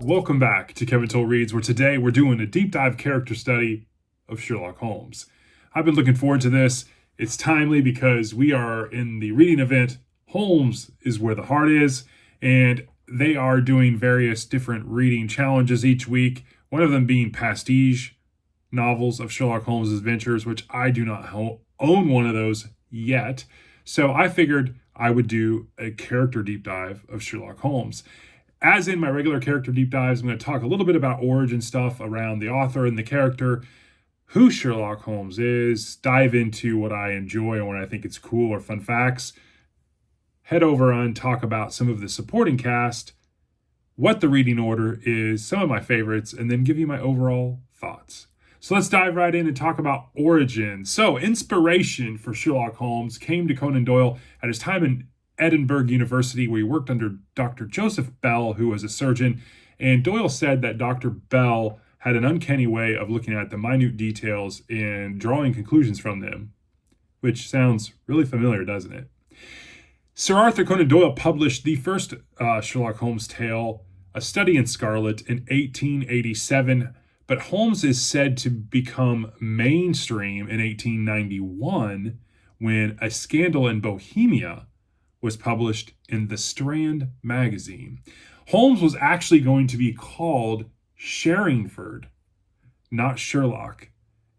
Welcome back to Kevin Toll Reads, where today we're doing a deep dive character study of Sherlock Holmes. I've been looking forward to this. It's timely because we are in the reading event, Holmes is Where the Heart Is, and they are doing various different reading challenges each week, one of them being pastiche novels of Sherlock Holmes' adventures, which I do not own one of those yet. So I figured I would do a character deep dive of Sherlock Holmes. As in my regular character deep dives, I'm going to talk a little bit about origin stuff around the author and the character, who Sherlock Holmes is, dive into what I enjoy and what I think it's cool or fun facts, head over and talk about some of the supporting cast, what the reading order is, some of my favorites, and then give you my overall thoughts. So let's dive right in and talk about origin. So inspiration for Sherlock Holmes came to Conan Doyle at his time in Edinburgh University, where he worked under Dr. Joseph Bell, who was a surgeon. And Doyle said that Dr. Bell had an uncanny way of looking at the minute details and drawing conclusions from them, which sounds really familiar, doesn't it? Sir Arthur Conan Doyle published the first Sherlock Holmes tale, A Study in Scarlet, in 1887, but Holmes is said to become mainstream in 1891 when A Scandal in Bohemia was published in the Strand magazine. Holmes was actually going to be called Sherringford, not Sherlock.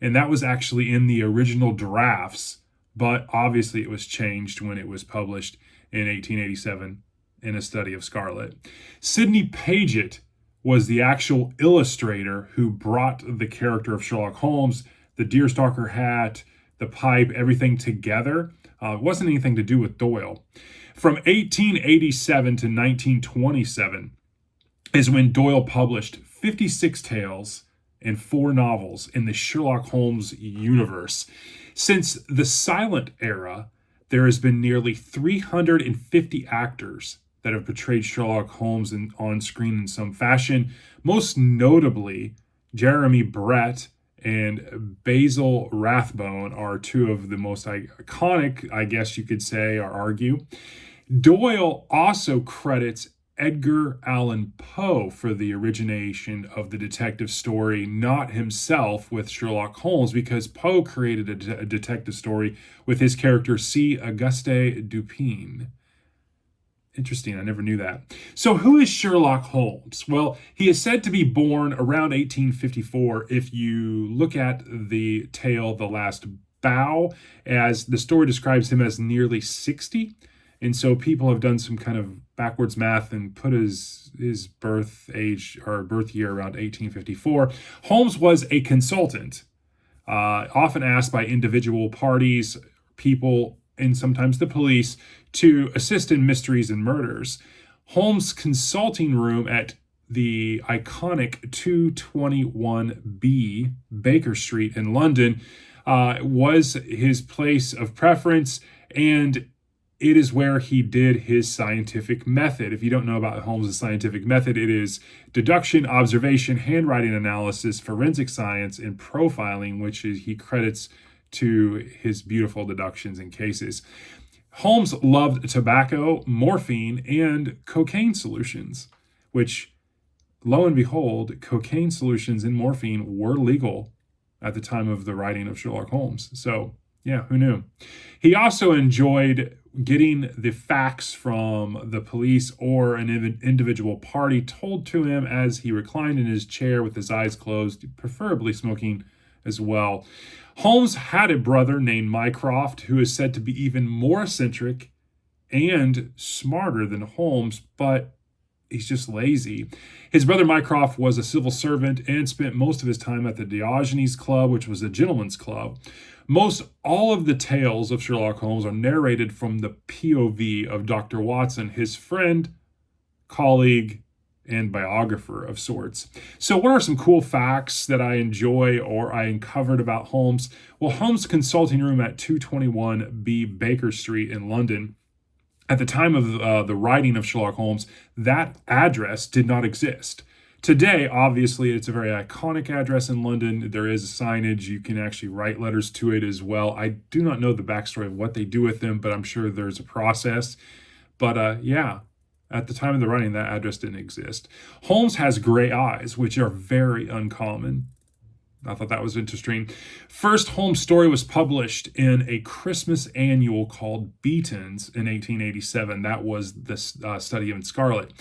And that was actually in the original drafts, but obviously it was changed when it was published in 1887 in A Study of Scarlet. Sidney Paget was the actual illustrator who brought the character of Sherlock Holmes, the deerstalker hat, the pipe, everything together. It wasn't anything to do with Doyle. From 1887 to 1927 is when Doyle published 56 tales and 4 novels in the Sherlock Holmes universe. Since the silent era, there has been nearly 350 actors that have portrayed Sherlock Holmes on screen in some fashion. Most notably, Jeremy Brett and Basil Rathbone are 2 of the most iconic, I guess you could say, or argue. Doyle also credits Edgar Allan Poe for the origination of the detective story, not himself with Sherlock Holmes, because Poe created a detective story with his character C. Auguste Dupin. Interesting, I never knew that. So who is Sherlock Holmes? Well, he is said to be born around 1854 if you look at the tale The Last Bow, as the story describes him as nearly 60. And so people have done some kind of backwards math and put his birth age or birth year around 1854. Holmes was a consultant, often asked by individual parties, people, and sometimes the police to assist in mysteries and murders. Holmes' consulting room at the iconic 221B Baker Street in London was his place of preference, and it is where he did his scientific method. If you don't know about Holmes' scientific method, it is deduction, observation, handwriting analysis, forensic science, and profiling, which he credits to his beautiful deductions and cases. Holmes loved tobacco, morphine, and cocaine solutions, which, lo and behold, cocaine solutions and morphine were legal at the time of the writing of Sherlock Holmes. So, yeah, who knew? He also enjoyed getting the facts from the police or an individual party told to him as he reclined in his chair with his eyes closed, preferably smoking as well. Holmes had a brother named Mycroft, who is said to be even more eccentric and smarter than Holmes, but he's just lazy. His brother Mycroft was a civil servant and spent most of his time at the Diogenes Club, which was a gentleman's club. Most all of the tales of Sherlock Holmes are narrated from the POV of Dr. Watson, his friend, colleague, and biographer of sorts. So what are some cool facts that I enjoy or I uncovered about Holmes? Well, Holmes' consulting room at 221B Baker Street in London, at the time of the writing of Sherlock Holmes, that address did not exist. Today, obviously, it's a very iconic address in London. There is signage. You can actually write letters to it as well. I do not know the backstory of what they do with them, but I'm sure there's a process. But yeah, at the time of the writing, that address didn't exist. Holmes has gray eyes, which are very uncommon. I thought that was interesting. First Holmes story was published in a Christmas annual called Beaton's in 1887. That was the study in Scarlet.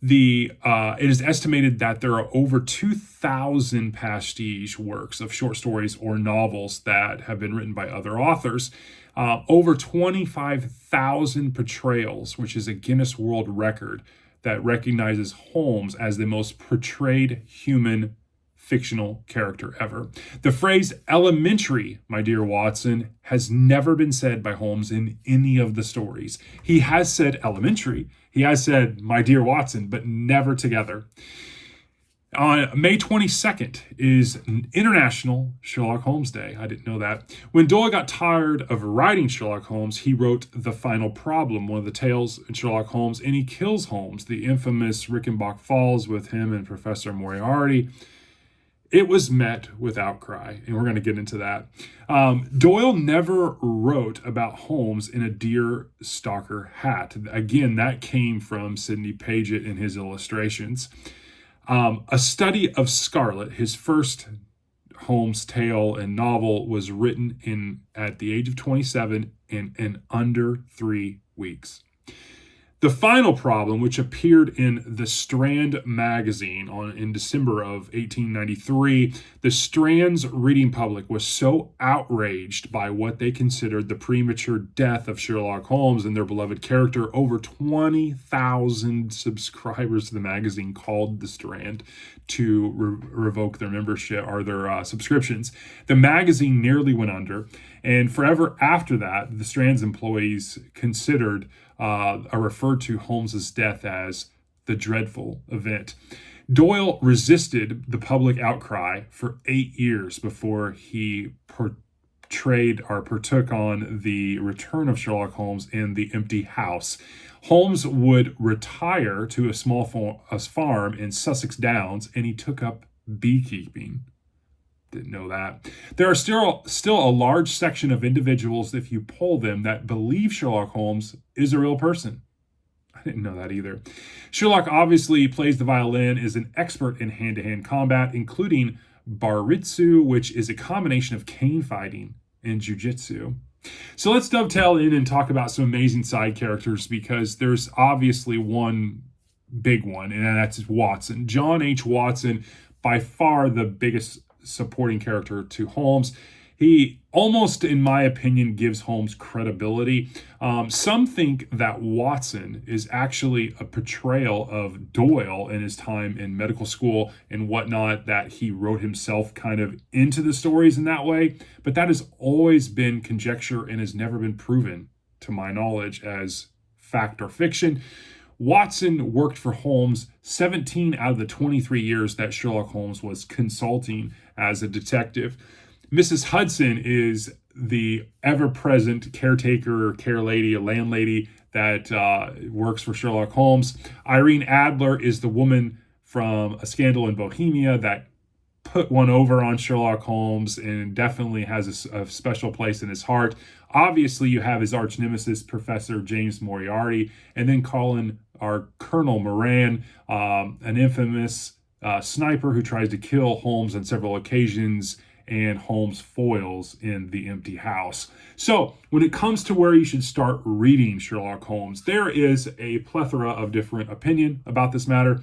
It is estimated that there are over 2,000 pastiche works of short stories or novels that have been written by other authors. Over 25,000 portrayals, which is a Guinness World Record that recognizes Holmes as the most portrayed human fictional character ever. The phrase elementary, my dear Watson, has never been said by Holmes in any of the stories. He has said elementary, he has said my dear Watson, but never together. On May 22nd is International Sherlock Holmes Day. I didn't know that. When Doyle got tired of writing Sherlock Holmes, he wrote The Final Problem, one of the tales in Sherlock Holmes, and he kills Holmes. The infamous Rickenbach Falls with him and Professor Moriarty. It was met with outcry, and we're going to get into that. Doyle never wrote about Holmes in a deer stalker hat. Again, that came from Sidney Paget in his illustrations. A Study of Scarlet, his first Holmes tale and novel, was written at the age of 27 in under 3 weeks. The Final Problem, which appeared in the Strand magazine in December of 1893, the Strand's reading public was so outraged by what they considered the premature death of Sherlock Holmes and their beloved character. Over 20,000 subscribers to the magazine called the Strand to revoke their membership or their subscriptions. The magazine nearly went under, and forever after that, the Strand's employees considered referred to Holmes's death as the dreadful event. Doyle resisted the public outcry for 8 years before he partook on the return of Sherlock Holmes in The Empty House. Holmes would retire to a small farm in Sussex Downs, and he took up beekeeping. Didn't know that. There are still a large section of individuals, if you poll them, that believe Sherlock Holmes is a real person. I didn't know that either. Sherlock obviously plays the violin, is an expert in hand-to-hand combat, including baritsu, which is a combination of cane fighting and jiu-jitsu. So let's dovetail in and talk about some amazing side characters, because there's obviously one big one, and that's Watson. John H. Watson, by far the biggest supporting character to Holmes. He almost, in my opinion, gives Holmes credibility. Some think that Watson is actually a portrayal of Doyle in his time in medical school and whatnot, that he wrote himself kind of into the stories in that way. But that has always been conjecture and has never been proven, to my knowledge, as fact or fiction. Watson worked for Holmes 17 out of the 23 years that Sherlock Holmes was consulting as a detective. Mrs. Hudson is the ever-present caretaker, care lady, a landlady that works for Sherlock Holmes. Irene Adler is the woman from A Scandal in Bohemia that put one over on Sherlock Holmes and definitely has a special place in his heart. Obviously, you have his arch nemesis, Professor James Moriarty, and then Colonel Moran, an infamous sniper who tries to kill Holmes on several occasions, and Holmes foils in The Empty House. So when it comes to where you should start reading Sherlock Holmes, there is a plethora of different opinion about this matter.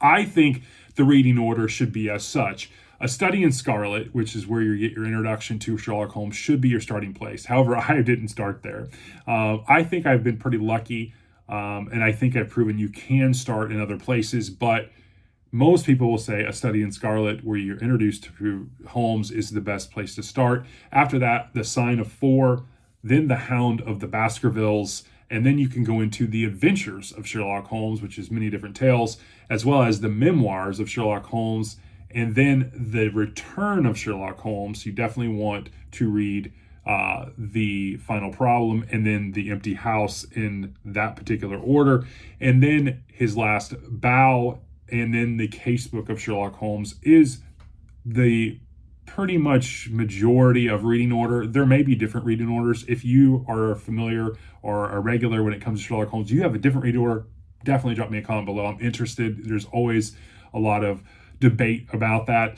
I think the reading order should be as such. A Study in Scarlet, which is where you get your introduction to Sherlock Holmes, should be your starting place. However, I didn't start there. I think I've been pretty lucky, and I think I've proven you can start in other places, but most people will say A Study in Scarlet, where you're introduced to Holmes, is the best place to start. After that, The Sign of Four, then The Hound of the Baskervilles, and then you can go into The Adventures of Sherlock Holmes, which is many different tales, as well as the Memoirs of Sherlock Holmes, and then The Return of Sherlock Holmes. You definitely want to read The Final Problem, and then The Empty House in that particular order. And then his last bow and then the casebook of Sherlock Holmes is the pretty much majority of reading order. There may be different reading orders. If you are familiar or a regular when it comes to Sherlock Holmes, you have a different reading order, definitely drop me a comment below. I'm interested. There's always a lot of debate about that.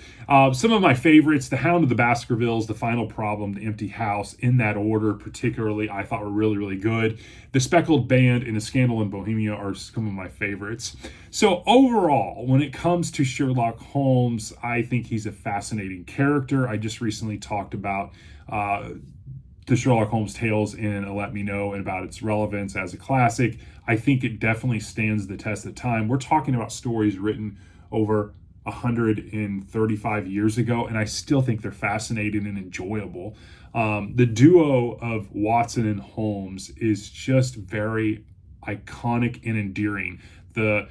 Some of my favorites: The Hound of the Baskervilles, The Final Problem, The Empty House, in that order particularly, I thought were really, really good. The Speckled Band and A Scandal in Bohemia are some of my favorites. So overall, when it comes to Sherlock Holmes, I think he's a fascinating character. I just recently talked about the Sherlock Holmes tales in Let Me Know and about its relevance as a classic. I think it definitely stands the test of time. We're talking about stories written over 135 years ago, and I still think they're fascinating and enjoyable. The duo of Watson and Holmes is just very iconic and endearing. The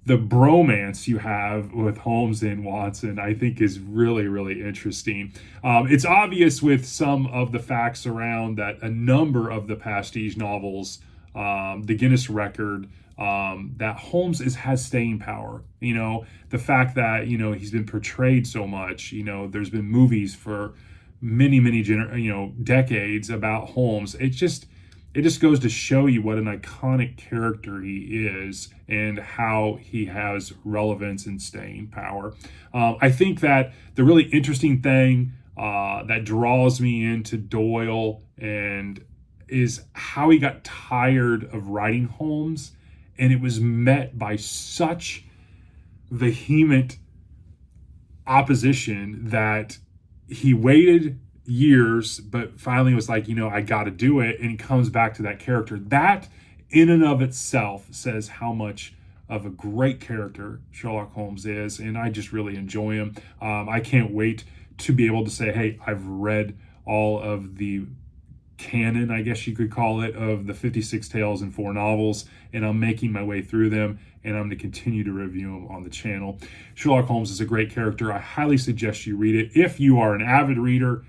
bromance you have with Holmes and Watson, I think, is really, really interesting. It's obvious with some of the facts around that a number of the pastiche novels, the Guinness record, that Holmes has staying power. The fact that, he's been portrayed so much, there's been movies for many, many, decades about Holmes. It just goes to show you what an iconic character he is and how he has relevance and staying power. I think that the really interesting thing that draws me into Doyle and is how he got tired of writing Holmes, and it was met by such vehement opposition that he waited years, but finally was like, I got to do it. And he comes back to that character. That in and of itself says how much of a great character Sherlock Holmes is. And I just really enjoy him. I can't wait to be able to say, hey, I've read all of the canon, I guess you could call it, of the 56 tales and 4 novels, and I'm making my way through them, and I'm going to continue to review them on the channel. Sherlock Holmes is a great character. I highly suggest you read it. If you are an avid reader,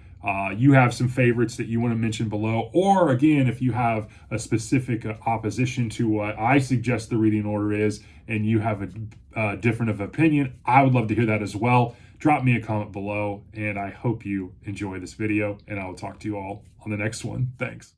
you have some favorites that you want to mention below, or again, if you have a specific opposition to what I suggest the reading order is, and you have a different of opinion, I would love to hear that as well. Drop me a comment below, and I hope you enjoy this video, and I will talk to you all on the next one. Thanks.